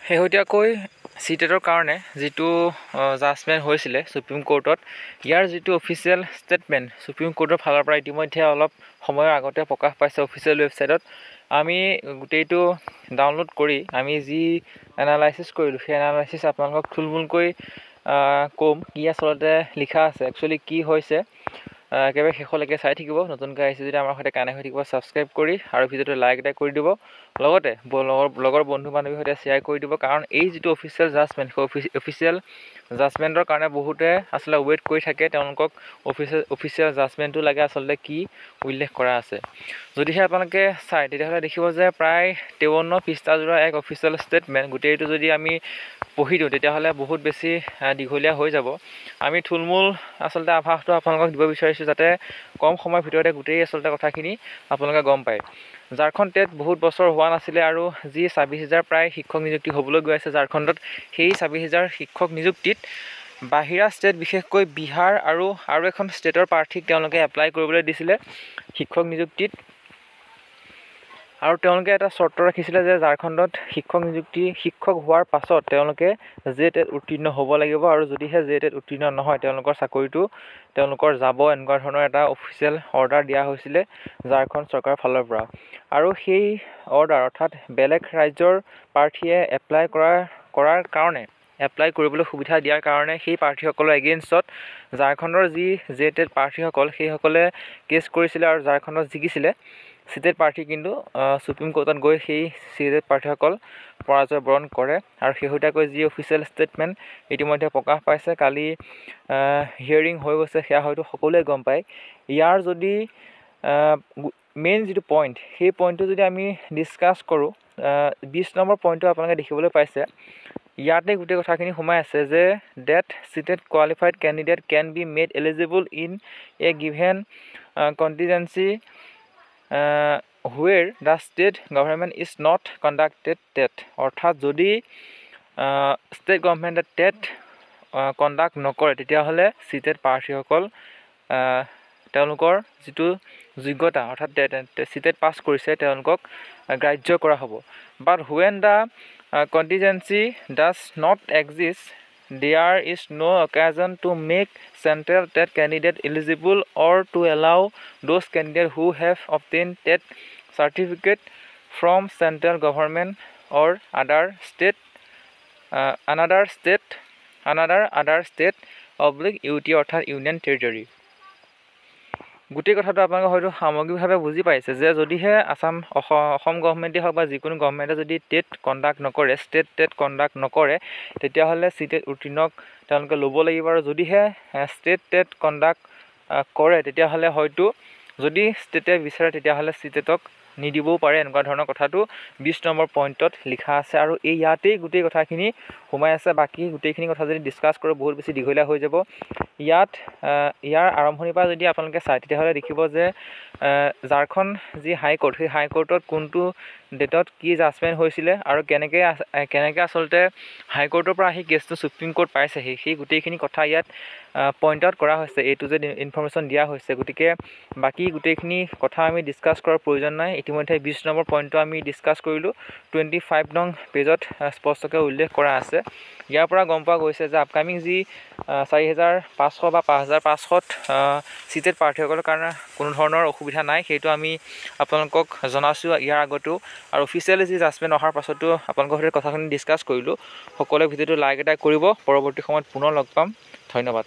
শেহতীয়াকৈ চিটেটৰ কাৰণে যিটো জাজমেণ্ট হৈছিলে সুপ্ৰিম কোৰ্টত, ইয়াৰ যিটো অফিচিয়েল ষ্টেটমেণ্ট সুপ্ৰিম কোৰ্টৰ ফালৰ পৰা ইতিমধ্যে অলপ সময়ৰ আগতে প্ৰকাশ পাইছে অফিচিয়েল ৱেবছাইটত। আমি গোটেইটো ডাউনলোড কৰি আমি যি এনালাইচিছ কৰিলোঁ, সেই এনালাইচিছ আপোনালোকক থুলমূলকৈ ক'ম কি আচলতে লিখা আছে, একচুৱেলি কি হৈছে। একেবাৰে শেষলৈকে চাই থাকিব। নতুনকৈ আহিছে যদি আমাৰ সৈতে কানেক্ট হৈ থাকিব, ছাবস্ক্ৰাইব কৰি আৰু ভিডিঅ'টো লাইক এটা কৰি দিব, লগতে লগৰ বন্ধু বান্ধৱীৰ সৈতে শ্বেয়াৰ কৰি দিব। কাৰণ এই যিটো অফিচিয়েল জাজমেণ্ট, সেই অফিচিয়েল জাজমেণ্টৰ কাৰণে বহুতে আচলতে ৱেইট কৰি থাকে, তেওঁলোকক অফিচিয়েল জাজমেণ্টটো লাগে আচলতে কি উল্লেখ কৰা আছে। যদিহে আপোনালোকে চায় তেতিয়াহ'লে দেখিব যে প্ৰায় 53 পৃষ্ঠাজোৰা এক অফিচিয়েল ষ্টেটমেণ্ট, গোটেইটো যদি আমি পঢ়ি দিওঁ তেতিয়াহ'লে বহুত বেছি দীঘলীয়া হৈ যাব। আমি থুলমূল আচলতে আভাসটো আপোনালোকক দিব বিচাৰিছোঁ, যাতে কম সময়ৰ ভিতৰতে গোটেই আচলতে কথাখিনি আপোনালোকে গম পায়। ঝাৰখণ্ড টেট বহুত বছৰ হোৱা নাছিলে আৰু যি 26,000 প্ৰায় শিক্ষক নিযুক্তি হ'বলৈ গৈ আছে ঝাৰখণ্ডত, সেই 26,000 শিক্ষক নিযুক্তিত বাহিৰা ষ্টেট, বিশেষকৈ বিহাৰ আৰু এখন ষ্টেটৰ প্ৰাৰ্থীক তেওঁলোকে এপ্লাই কৰিবলৈ দিছিলে শিক্ষক নিযুক্তিত। আৰু তেওঁলোকে এটা চৰ্ত ৰাখিছিলে যে ঝাৰখণ্ডত শিক্ষক হোৱাৰ পাছত তেওঁলোকে JTET উত্তীৰ্ণ হ'ব লাগিব, আৰু যদিহে JTET উত্তীৰ্ণ নহয় তেওঁলোকৰ চাকৰিটো যাব, এনেকুৱা ধৰণৰ এটা অফিচিয়েল অৰ্ডাৰ দিয়া হৈছিলে ঝাৰখণ্ড চৰকাৰৰ ফালৰ পৰা। আৰু সেই অৰ্ডাৰ অৰ্থাৎ বেলেগ ৰাজ্যৰ প্ৰাৰ্থীয়ে এপ্লাই কৰিবলৈ সুবিধা দিয়াৰ কাৰণে সেই প্ৰাৰ্থীসকলৰ এগেইনষ্টত ঝাৰখণ্ডৰ যি JTET প্ৰাৰ্থীসকল সেইসকলে কেছ কৰিছিলে আৰু ঝাৰখণ্ডত জিকিছিলে। চিটেট প্ৰাৰ্থী কিন্তু সুপ্ৰিম কোৰ্টত গৈ সেই চিটেট প্ৰাৰ্থীসকল পৰাজয় বৰণ কৰে। আৰু শেহতীয়াকৈ যি অফিচিয়েল ষ্টেটমেণ্ট ইতিমধ্যে প্ৰকাশ পাইছে, কালি হিয়াৰিং হৈ গৈছে, সেয়া হয়তো সকলোৱে গম পায়। ইয়াৰ যদি মেইন যিটো পইণ্ট, সেই পইণ্টটো যদি আমি ডিছকাছ কৰোঁ, 20 নম্বৰ পইণ্টটো আপোনালোকে দেখিবলৈ পাইছে। ইয়াতে গোটেই কথাখিনি সোমাই আছে যে that CTET qualified candidate can be made eligible in a given contingency where the state government is not conducted TET. অৰ্থাৎ যদি ষ্টেট গভৰ্ণমেণ্টে টেট কণ্ডাক্ট নকৰে তেতিয়াহ'লে চিটেট প্ৰাৰ্থীসকল তেওঁলোকৰ যিটো যোগ্যতা অৰ্থাৎ চিটেট পাছ কৰিছে তেওঁলোকক গ্ৰাহ্য কৰা হ'ব। But when the contingency does not exist, there is no' occasion to make central TET candidate eligible or to allow those candidate who have obtain TET certificate from central government or other state UT অৰ্থাৎ union territory. গোটেই কথাটো আপোনালোকে হয়তো সামগ্ৰিকভাৱে বুজি পাইছে যে যদিহে অসম গভৰ্ণমেণ্টেই হওক বা যিকোনো গভৰ্ণমেণ্টে যদি টেট কণ্ডাক্ট নকৰে, ষ্টেট টেট কণ্ডাক্ট নকৰে, তেতিয়াহ'লে চিটেট উত্তীৰ্ণক তেওঁলোকে ল'ব লাগিব। আৰু যদিহে ষ্টেট টেট কণ্ডাক্ট কৰে তেতিয়াহ'লে হয়তো যদি ষ্টেটে বিচাৰে তেতিয়াহ'লে চিটেটক নিদিবও পাৰে, এনেকুৱা ধৰণৰ কথাটো 20 নম্বৰ পইণ্টত লিখা আছে। আৰু ইয়াতেই গোটেই কথাখিনি সোমাই আছে। বাকী গোটেইখিনি কথা যদি ডিছকাছ কৰোঁ বহুত বেছি দীঘলীয়া হৈ যাব। ইয়াৰ আৰম্ভণিৰ পৰা যদি আপোনালোকে চায় তেতিয়াহ'লে দেখিব যে ঝাৰখণ্ড যি হাইকোৰ্ট, সেই হাইকোৰ্টত কোনটো ডেটত কি জাজমেণ্ট হৈছিলে আৰু কেনেকৈ আচলতে হাইকোৰ্টৰ পৰা আহি কেছটো সুপ্ৰিম কোৰ্ট পাইছেহি, সেই গোটেইখিনি কথা ইয়াত পইণ্ট আউট কৰা হৈছে, এইটো যে ইনফৰ্মেশ্যন দিয়া হৈছে। গতিকে বাকী গোটেইখিনি কথা আমি ডিছকাছ কৰাৰ প্ৰয়োজন নাই। ইতিমধ্যে 20 নম্বৰ পইণ্টটো আমি ডিছকাছ কৰিলোঁ, 25 নং পেজত স্পষ্টকৈ উল্লেখ কৰা আছে। ইয়াৰ পৰা গম পোৱা গৈছে যে আপকামিং যি 4,500 বা 5,500 চিটেট প্ৰাৰ্থীসকলৰ কাৰণে কোনো ধৰণৰ অসুবিধা নাই, সেইটো আমি আপোনালোকক জনাইছোঁ ইয়াৰ আগতেও। আৰু অফিচিয়েলি যি জাজমেণ্ট অহাৰ পাছতো আপোনালোকৰ সৈতে কথাখিনি ডিছকাছ কৰিলোঁ। সকলোৱে ভিডিঅ'টো লাইক এটা কৰিব। পৰৱৰ্তী সময়ত পুনৰ লগ পাম। ধন্যবাদ।